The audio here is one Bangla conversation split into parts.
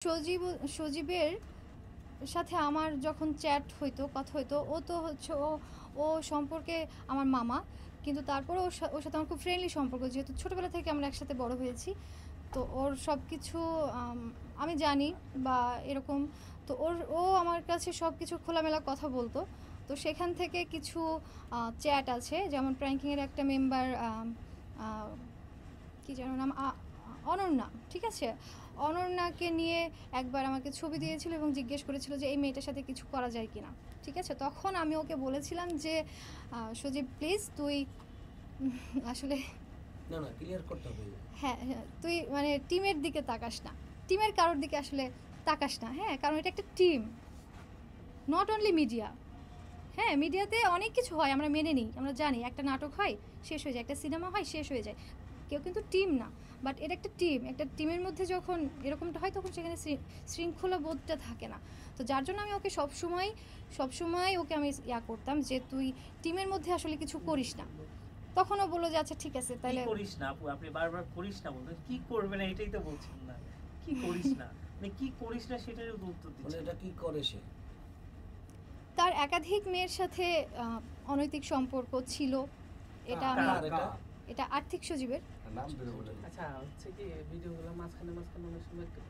সজীবের সাথে আমার যখন চ্যাট হইতো, কথা হইতো, ও তো হচ্ছে ও সম্পর্কে আমার মামা, কিন্তু তারপরে ওর সাথে আমার খুব ফ্রেন্ডলি সম্পর্ক, যেহেতু ছোটোবেলা থেকে আমরা একসাথে বড় হয়েছি। তো ওর সব কিছু আমি জানি বা এরকম। তো ও আমার কাছে সব কিছু খোলামেলা কথা বলতো। তো সেখান থেকে কিছু চ্যাট আছে, যেমন প্র্যাঙ্কিংয়ের একটা মেম্বার, কী যেন নাম, অনন্যা, ঠিক আছে? অনন্যাকে নিয়ে একবার আমাকে ছবি দিয়েছিল এবং জিজ্ঞেস করেছিল যে এই মেয়েটার সাথে কিছু করা যায় কিনা, ঠিক আছে? তখন আমি ওকে বলেছিলাম যে সজীব প্লিজ তুই আসলে না না ক্লিয়ার করতে হবে। হ্যাঁ, তুই মানে টিমের দিকে তাকাস না, টিমের কারোর দিকে আসলে তাকাস না, হ্যাঁ, কারণ এটা একটা টিম, নট অনলি মিডিয়া। হ্যাঁ, মিডিয়াতে অনেক কিছু হয়, আমরা মেনে নিই, আমরা জানি একটা নাটক হয় শেষ হয়ে যায়, একটা সিনেমা হয় শেষ হয়ে যায়, কেউ কিন্তু টিম না। বাট এটা একটা টিম, একটা টিমের মধ্যে যখন এরকমটা হয় তখন সেখানে শৃঙ্খলা বোধটা থাকে না। তো যার জন্য আমি ওকে সবসময় ওকে আমি করতাম যে তুই টিমের মধ্যে আসলে কিছু করিস না। তখন ও বললো যে আচ্ছা ঠিক আছে তাহলে করিস না আপু, আপনি বারবার করিস না বলতেন, কি করবে না এটাই তো বলছেন না, কি করিস না মানে কি করিস না সেটার উত্তর দিচ্ছেন। মানে এটা কি করে সে? তার একাধিক মেয়ের সাথে অনৈতিক সম্পর্ক ছিল। এটা আমি এটা আর্থিক সজীবের। আচ্ছা হচ্ছে কি ভিডিওগুলো মাঝখানে অনেক সময় একটু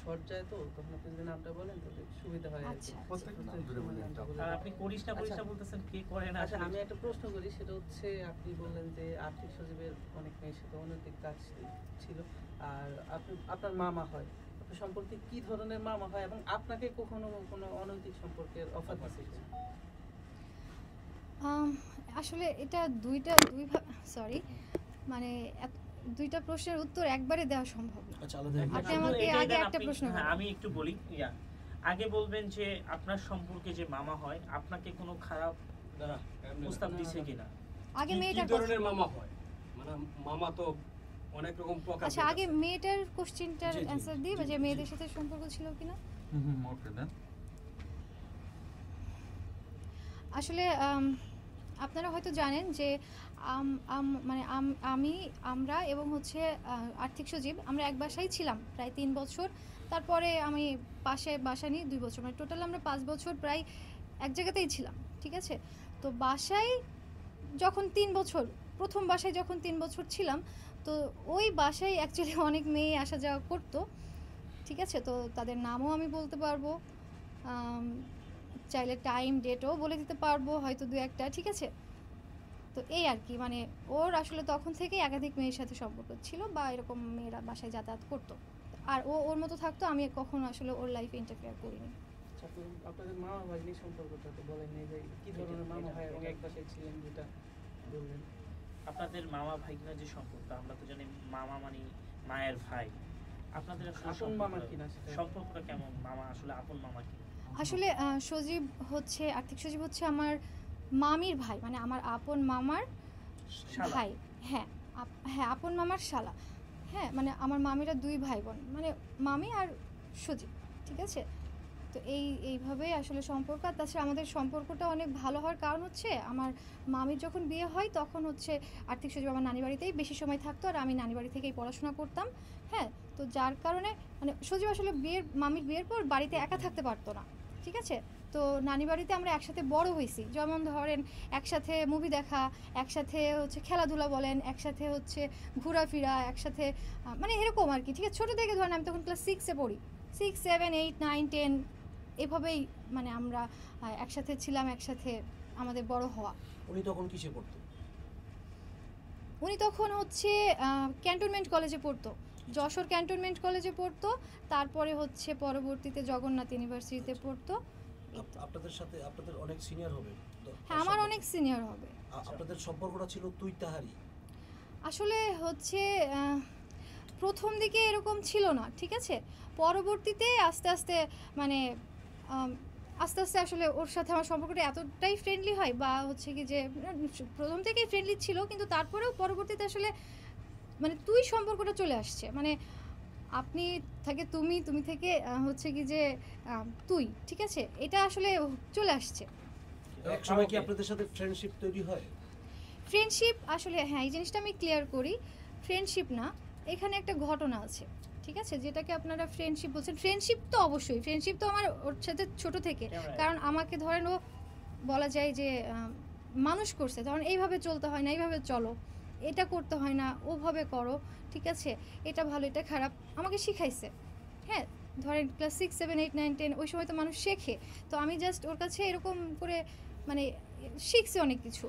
শর্ট যায়, তো তখন আপনি যদি নামটা বলেন তাহলে সুবিধা হয়। আচ্ছা, আর আপনি করিস না বলতেছেন, কে করে না? আচ্ছা আমি একটা প্রশ্ন করি, সেটা হচ্ছে আপনি বললেন যে আর্থিক সজীবের অনেক মেয়ের সাথে অনৈতিক কাজ ছিল, আর আপনি আপনার মামা হয়, আপনার সম্পর্কে কি ধরনের মামা হয় এবং আপনাকে কখনো কোনো অনৈতিক সম্পর্কের অফার দিয়েছে? আসলে এটা সরি, মানে দুইটা প্রশ্নের উত্তর একবারে দেওয়া সম্ভব না। আচ্ছা আলাদা আপনি আমাকে আগে একটা প্রশ্ন করেন। আমি একটু বলি, আগে বলবেন যে আপনার সম্পর্কে যে মামা হয় আপনাকে কোনো খারাপ প্রস্তাব দিয়েছে কিনা? আগে মেয়েটার কি ধরনের মামা হয়, মানে মামা তো অনেক রকম প্রকার। আচ্ছা আগে মেয়েটার কোশ্চেনটার অ্যানসার দিই, যে মেয়েদের সাথে সম্পর্ক ছিল কিনা। ওকে দেন। আসলে আপনারা হয়তো জানেন যে মানে আমরা এবং হচ্ছে আর্থিক সজীব আমরা এক বাসায় ছিলাম প্রায় 3 বছর। তারপরে আমি বাসা নিয়ে 2 বছর, মানে টোটাল আমরা 5 বছর প্রায় এক জায়গাতেই ছিলাম, ঠিক আছে? তো বাসায় যখন 3 বছর, প্রথম বাসায় যখন 3 বছর ছিলাম, তো ওই বাসায় অ্যাকচুয়ালি অনেক মেয়ে আসা যাওয়া করতো, ঠিক আছে? তো তাদের নামও আমি বলতে পারবো, চাইলে টাইম ডেটও বলে দিতে পারবো, হয়তো 2-1টা, ঠিক আছে? তো এই আর কি, মানে ওর আসলে তখন থেকে একাধিক মেয়ের সাথে সম্পর্ক ছিল বা এরকম মেয়েরা বাসায় যাতায়াত করতো, আর ওর মতো থাকতো, আমি কখনো আসলে ওর লাইফে ইন্টারফেয়ার করিনি। আপনাদের মামা ভাগ্নি সম্পর্কটা তো বলেননি যে কি ধরনের মামা হয় এবং এক বাসায় ছিলেন, যেটা বললেন। আপনাদের মামা ভাইগনা যে সম্পর্ক, আমরা তো জানি মামা মানে মায়ের ভাই, আপনাদের আসলে মামা কিনা সম্পর্কটা কেমন? মামা আসলে আপন মামা কি? আসলে সজীব হচ্ছে, আর্থিক সজীব হচ্ছে আমার মামির ভাই, মানে আমার আপন মামার ভাই। হ্যাঁ, হ্যাঁ, আপন মামার শালা। হ্যাঁ, মানে আমার মামিরা 2 ভাই বোন, মানে মামি আর সজীব, ঠিক আছে? তো এইভাবেই আসলে সম্পর্ক। আর তাছাড়া আমাদের সম্পর্কটা অনেক ভালো হওয়ার কারণ হচ্ছে আমার মামির যখন বিয়ে হয় তখন হচ্ছে আর্থিক সজীব আমার নানি বাড়িতেই বেশি সময় থাকতো, আর আমি নানি বাড়ি থেকেই পড়াশোনা করতাম। হ্যাঁ, তো যার কারণে মানে সজীব আসলে মামির বিয়ের পর বাড়িতে একা থাকতে পারতো না, ঠিক আছে? তো নানি বাড়িতে আমরা একসাথে বড় হয়েছি, যেমন ধরেন একসাথে মুভি দেখা, একসাথে হচ্ছে খেলাধুলা বলেন, একসাথে হচ্ছে ঘোরাফেরা, একসাথে মানে এরকম আর কি, ঠিক আছে? ছোটো থেকে ধরেন আমি তখন ক্লাস 6-এ পড়ি, 6, 7, 8, 9, 10 এভাবেই মানে আমরা একসাথে ছিলাম, একসাথে আমাদের বড় হওয়া। উনি তখন কিসে পড়তো? উনি তখন হচ্ছে ক্যান্টনমেন্ট কলেজে পড়তো, যশোর ক্যান্টনমেন্ট কলেজে পড়তো, তারপরে হচ্ছে পরবর্তীতে জগন্নাথ ইউনিভার্সিটিতে পড়তো। আপনাদের সাথে আপনাদের অনেক সিনিয়র হবে? হ্যাঁ, আমার অনেক সিনিয়র হবে। আপনাদের সম্পর্কটা ছিল তুই তাহারি? আসলে হচ্ছে প্রথম দিকে এরকম ছিল না, ঠিক আছে? পরবর্তীতে আস্তে আস্তে মানে আস্তে আস্তে আসলে ওর সাথে আমার সম্পর্কটা এতটাই ফ্রেন্ডলি হয়, বা হচ্ছে কি যে প্রথম থেকেই ফ্রেন্ডলি ছিল, কিন্তু তারপরেও পরবর্তীতে আসলে মানে তুই সম্পর্কটা চলে আসছে, মানে আপনি থেকে তুমি, তুমি থেকে হচ্ছে কি যে তুই, ঠিক আছে? এটা আসলে চলে আসছে। এক সময় কি আপনাদের সাথে ফ্রেন্ডশিপ তৈরি হয়? ফ্রেন্ডশিপ আসলে, হ্যাঁ, এই জিনিসটা আমি ক্লিয়ার করি, ফ্রেন্ডশিপ না, এখানে একটা ঘটনা আছে, ঠিক ঠিক আছে, যেটাকে আপনারা ফ্রেন্ডশিপ বলছেন, ফ্রেন্ডশিপ তো অবশ্যই, ফ্রেন্ডশিপ তো আমার ওর সাথে ছোট থেকে, Right. কারণ আমাকে ধরেন ও বলা যায় যে মানুষ করছে, ধরেন এইভাবে চলতে হয় না, এইভাবে চলো, এটা করতে হয় না, ওভাবে করো, ঠিক আছে, এটা ভালো এটা খারাপ, আমাকে শিখাইছে। হ্যাঁ, ধরেন ক্লাস 6, 7, 8, 9, 10 ওই সময় তো মানুষ শেখে, তো আমি জাস্ট ওর কাছে এরকম করে মানে শিখছি অনেক কিছু।